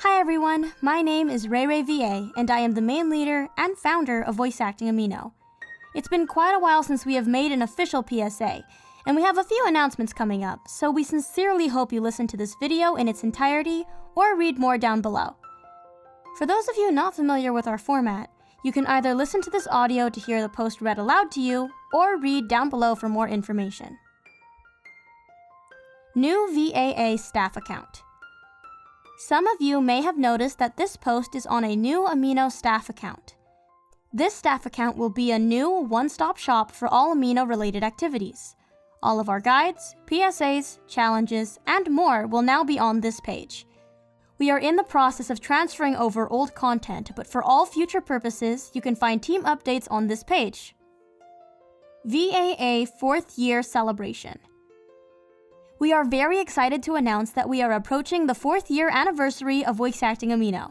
Hi everyone, my name is RayRayVA, and I am the main leader and founder of Voice Acting Amino. It's been quite a while since we have made an official PSA, and we have a few announcements coming up, so we sincerely hope you listen to this video in its entirety or read more down below. For those of you not familiar with our format, you can either listen to this audio to hear the post read aloud to you, or read down below for more information. New VAA staff account. Some of you may have noticed that this post is on a new Amino staff account. This staff account will be a new one-stop shop for all Amino-related activities. All of our guides, PSAs, challenges, and more will now be on this page. We are in the process of transferring over old content, but for all future purposes, you can find team updates on this page. VAA 4th Year Celebration. We are very excited to announce that we are approaching the 4th year anniversary of Voice Acting Amino.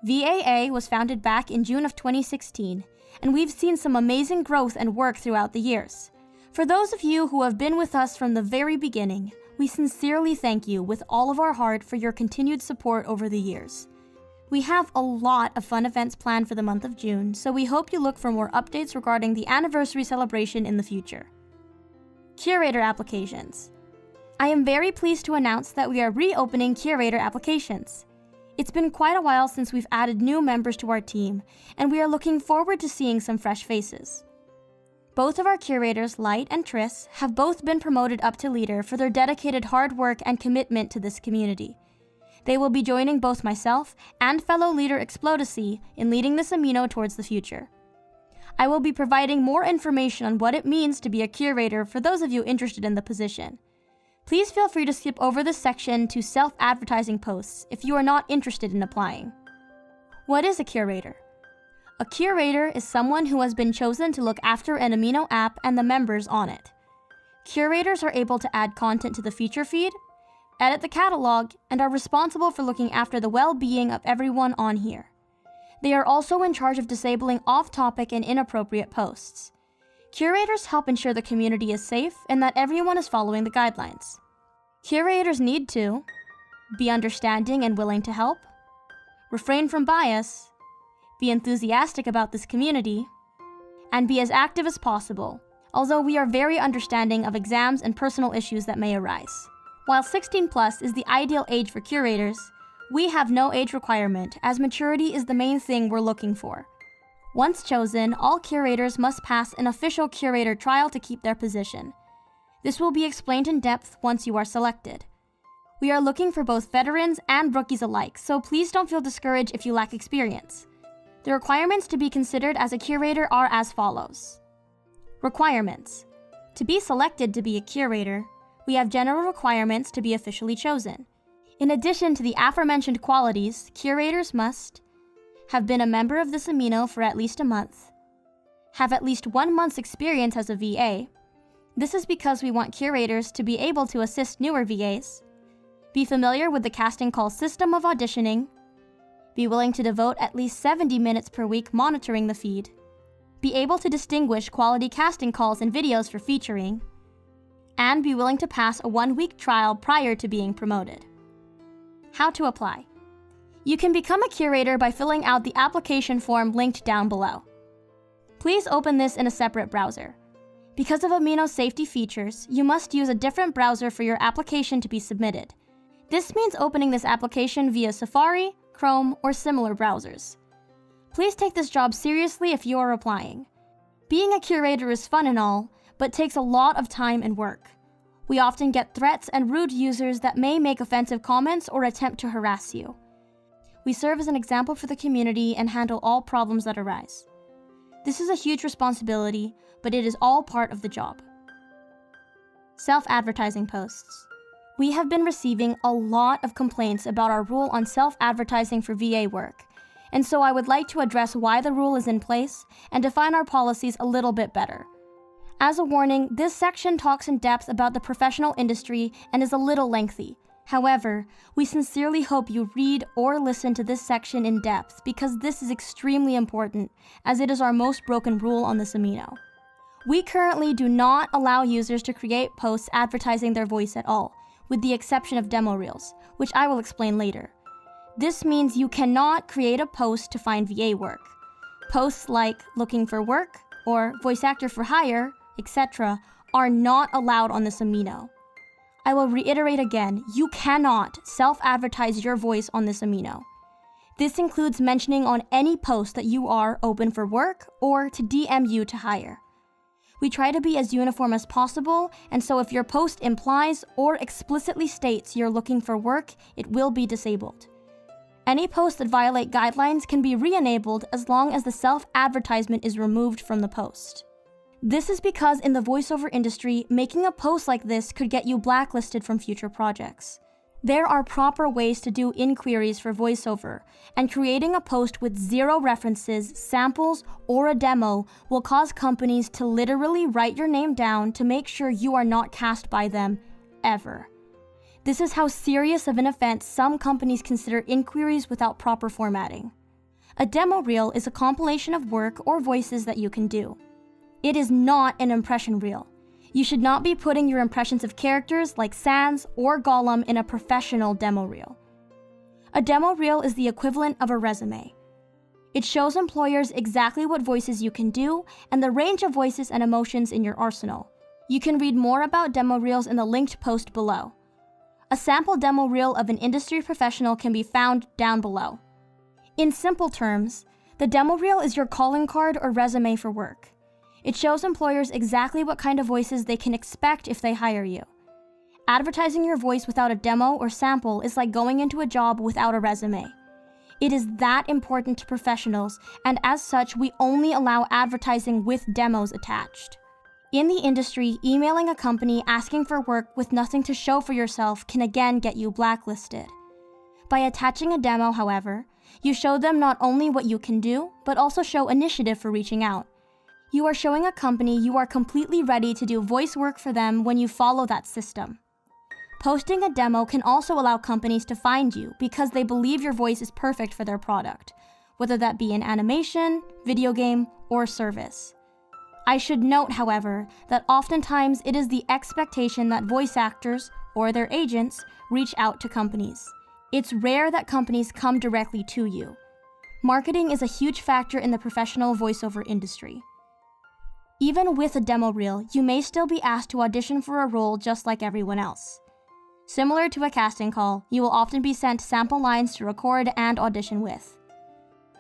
VAA was founded back in June of 2016, and we've seen some amazing growth and work throughout the years. For those of you who have been with us from the very beginning, we sincerely thank you with all of our heart for your continued support over the years. We have a lot of fun events planned for the month of June, so we hope you look for more updates regarding the anniversary celebration in the future. Curator Applications. I am very pleased to announce that we are reopening Curator Applications. It's been quite a while since we've added new members to our team, and we are looking forward to seeing some fresh faces. Both of our curators, Light and Triss, have both been promoted up to leader for their dedicated hard work and commitment to this community. They will be joining both myself and fellow leader Explodacy in leading this Amino towards the future. I will be providing more information on what it means to be a curator for those of you interested in the position. Please feel free to skip over this section to self-advertising posts if you are not interested in applying. What is a curator? A curator is someone who has been chosen to look after an Amino app and the members on it. Curators are able to add content to the feature feed, edit the catalog, and are responsible for looking after the well-being of everyone on here. They are also in charge of disabling off-topic and inappropriate posts. Curators help ensure the community is safe and that everyone is following the guidelines. Curators need to be understanding and willing to help, refrain from bias, be enthusiastic about this community, and be as active as possible, although we are very understanding of exams and personal issues that may arise. While 16+ is the ideal age for curators, we have no age requirement, as maturity is the main thing we're looking for. Once chosen, all curators must pass an official curator trial to keep their position. This will be explained in depth once you are selected. We are looking for both veterans and rookies alike, so please don't feel discouraged if you lack experience. The requirements to be considered as a curator are as follows. Requirements. To be selected to be a curator, we have general requirements to be officially chosen. In addition to the aforementioned qualities, curators must have been a member of this Amino for at least a month, have at least 1 month's experience as a VA. This is because we want curators to be able to assist newer VAs, be familiar with the casting call system of auditioning, be willing to devote at least 70 minutes per week monitoring the feed, be able to distinguish quality casting calls and videos for featuring, and be willing to pass a 1-week trial prior to being promoted. How to apply. You can become a curator by filling out the application form linked down below. Please open this in a separate browser. Because of Amino's safety features, you must use a different browser for your application to be submitted. This means opening this application via Safari, Chrome, or similar browsers. Please take this job seriously if you are applying. Being a curator is fun and all, but takes a lot of time and work. We often get threats and rude users that may make offensive comments or attempt to harass you. We serve as an example for the community and handle all problems that arise. This is a huge responsibility, but it is all part of the job. Self-advertising posts. We have been receiving a lot of complaints about our rule on self-advertising for VA work, and so I would like to address why the rule is in place and define our policies a little bit better. As a warning, this section talks in depth about the professional industry and is a little lengthy. However, we sincerely hope you read or listen to this section in depth because this is extremely important, as it is our most broken rule on this Amino. We currently do not allow users to create posts advertising their voice at all, with the exception of demo reels, which I will explain later. This means you cannot create a post to find VA work. Posts like looking for work or voice actor for hire, etc. are not allowed on this amino. I will reiterate again, you cannot self-advertise your voice on this amino. This includes mentioning on any post that you are open for work or to DM you to hire. We try to be as uniform as possible, and so if your post implies or explicitly states you're looking for work, it will be disabled. Any posts that violate guidelines can be re-enabled as long as the self-advertisement is removed from the post. This is because in the voiceover industry, making a post like this could get you blacklisted from future projects. There are proper ways to do inquiries for voiceover, and creating a post with 0 references, samples, or a demo will cause companies to literally write your name down to make sure you are not cast by them, ever. This is how serious of an offense some companies consider inquiries without proper formatting. A demo reel is a compilation of work or voices that you can do. It is not an impression reel. You should not be putting your impressions of characters like Sans or Gollum in a professional demo reel. A demo reel is the equivalent of a resume. It shows employers exactly what voices you can do and the range of voices and emotions in your arsenal. You can read more about demo reels in the linked post below. A sample demo reel of an industry professional can be found down below. In simple terms, the demo reel is your calling card or resume for work. It shows employers exactly what kind of voices they can expect if they hire you. Advertising your voice without a demo or sample is like going into a job without a resume. It is that important to professionals, and as such, we only allow advertising with demos attached. In the industry, emailing a company asking for work with nothing to show for yourself can again get you blacklisted. By attaching a demo, however, you show them not only what you can do, but also show initiative for reaching out. You are showing a company you are completely ready to do voice work for them when you follow that system. Posting a demo can also allow companies to find you because they believe your voice is perfect for their product, whether that be an animation, video game, or service. I should note, however, that oftentimes it is the expectation that voice actors, or their agents, reach out to companies. It's rare that companies come directly to you. Marketing is a huge factor in the professional voiceover industry. Even with a demo reel, you may still be asked to audition for a role just like everyone else. Similar to a casting call, you will often be sent sample lines to record and audition with.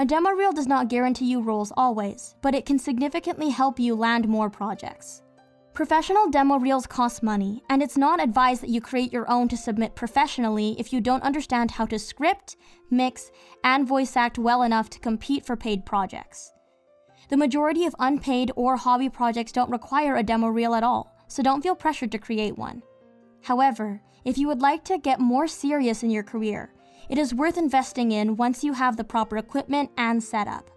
A demo reel does not guarantee you roles always, but it can significantly help you land more projects. Professional demo reels cost money, and it's not advised that you create your own to submit professionally if you don't understand how to script, mix, and voice act well enough to compete for paid projects. The majority of unpaid or hobby projects don't require a demo reel at all, so don't feel pressured to create one. However, if you would like to get more serious in your career, it is worth investing in once you have the proper equipment and setup.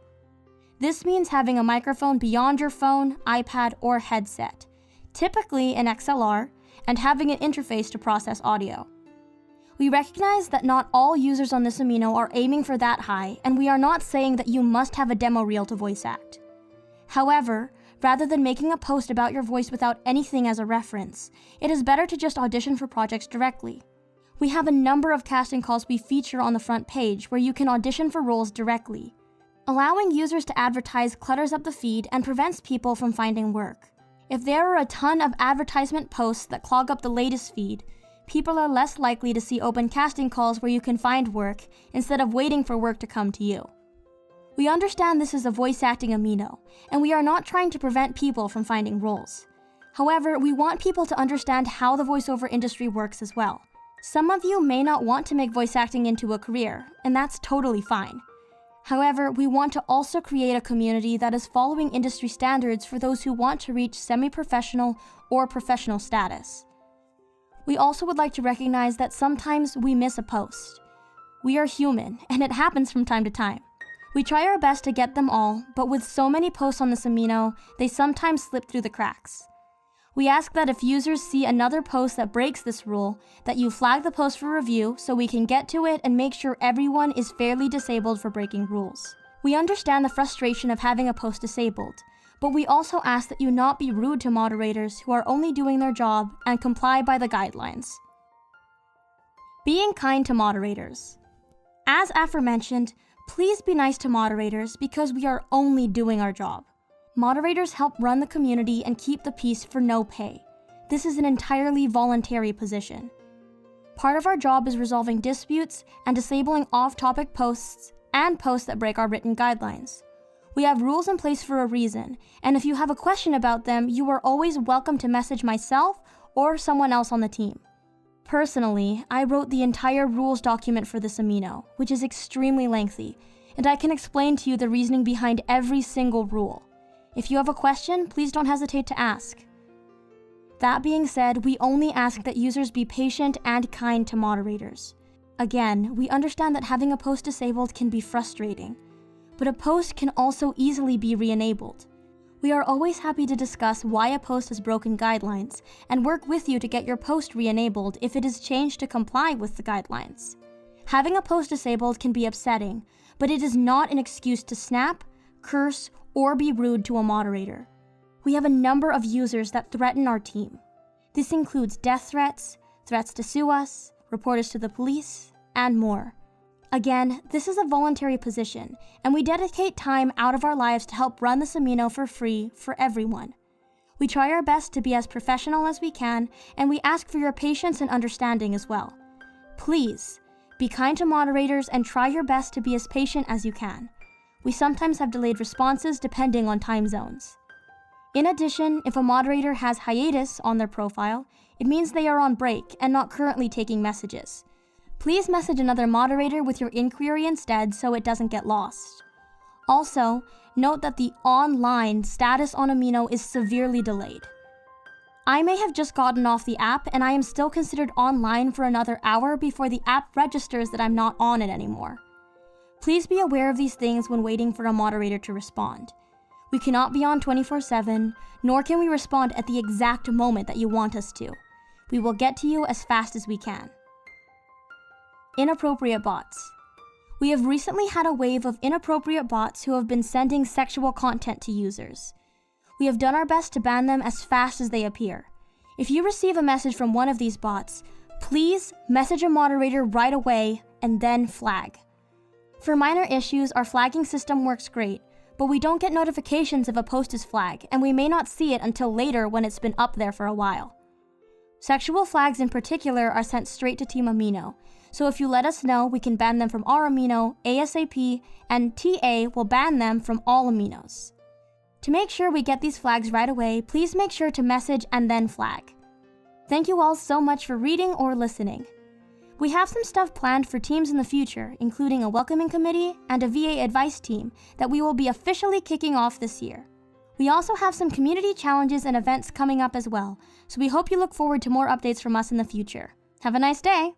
This means having a microphone beyond your phone, iPad, or headset, typically an XLR, and having an interface to process audio. We recognize that not all users on this amino are aiming for that high, and we are not saying that you must have a demo reel to voice act. However, rather than making a post about your voice without anything as a reference, it is better to just audition for projects directly. We have a number of casting calls we feature on the front page where you can audition for roles directly. Allowing users to advertise clutters up the feed and prevents people from finding work. If there are a ton of advertisement posts that clog up the latest feed, people are less likely to see open casting calls where you can find work instead of waiting for work to come to you. We understand this is a voice acting amino, and we are not trying to prevent people from finding roles. However, we want people to understand how the voiceover industry works as well. Some of you may not want to make voice acting into a career, and that's totally fine. However, we want to also create a community that is following industry standards for those who want to reach semi-professional or professional status. We also would like to recognize that sometimes we miss a post. We are human, and it happens from time to time. We try our best to get them all, but with so many posts on this amino, they sometimes slip through the cracks. We ask that if users see another post that breaks this rule, that you flag the post for review so we can get to it and make sure everyone is fairly disabled for breaking rules. We understand the frustration of having a post disabled, but we also ask that you not be rude to moderators who are only doing their job and comply by the guidelines. Being kind to moderators. As aforementioned, please be nice to moderators because we are only doing our job. Moderators help run the community and keep the peace for no pay. This is an entirely voluntary position. Part of our job is resolving disputes and disabling off-topic posts and posts that break our written guidelines. We have rules in place for a reason, and if you have a question about them, you are always welcome to message myself or someone else on the team. Personally, I wrote the entire rules document for this Amino, which is extremely lengthy, and I can explain to you the reasoning behind every single rule. If you have a question, please don't hesitate to ask. That being said, we only ask that users be patient and kind to moderators. Again, we understand that having a post disabled can be frustrating, but a post can also easily be re-enabled. We are always happy to discuss why a post has broken guidelines and work with you to get your post re-enabled if it is changed to comply with the guidelines. Having a post disabled can be upsetting, but it is not an excuse to snap, curse, or be rude to a moderator. We have a number of users that threaten our team. This includes death threats, threats to sue us, report us to the police, and more. Again, this is a voluntary position, and we dedicate time out of our lives to help run this Amino for free for everyone. We try our best to be as professional as we can, and we ask for your patience and understanding as well. Please, be kind to moderators and try your best to be as patient as you can. We sometimes have delayed responses depending on time zones. In addition, if a moderator has hiatus on their profile, it means they are on break and not currently taking messages. Please message another moderator with your inquiry instead so it doesn't get lost. Also, note that the online status on Amino is severely delayed. I may have just gotten off the app and I am still considered online for another hour before the app registers that I'm not on it anymore. Please be aware of these things when waiting for a moderator to respond. We cannot be on 24/7, nor can we respond at the exact moment that you want us to. We will get to you as fast as we can. Inappropriate bots. We have recently had a wave of inappropriate bots who have been sending sexual content to users. We have done our best to ban them as fast as they appear. If you receive a message from one of these bots, please message a moderator right away and then flag. For minor issues, our flagging system works great, but we don't get notifications if a post is flagged, and we may not see it until later when it's been up there for a while. Sexual flags in particular are sent straight to Team Amino, so if you let us know, we can ban them from our Amino, ASAP, and TA will ban them from all Aminos. To make sure we get these flags right away, please make sure to message and then flag. Thank you all so much for reading or listening. We have some stuff planned for teams in the future, including a welcoming committee and a VA advice team that we will be officially kicking off this year. We also have some community challenges and events coming up as well, so we hope you look forward to more updates from us in the future. Have a nice day!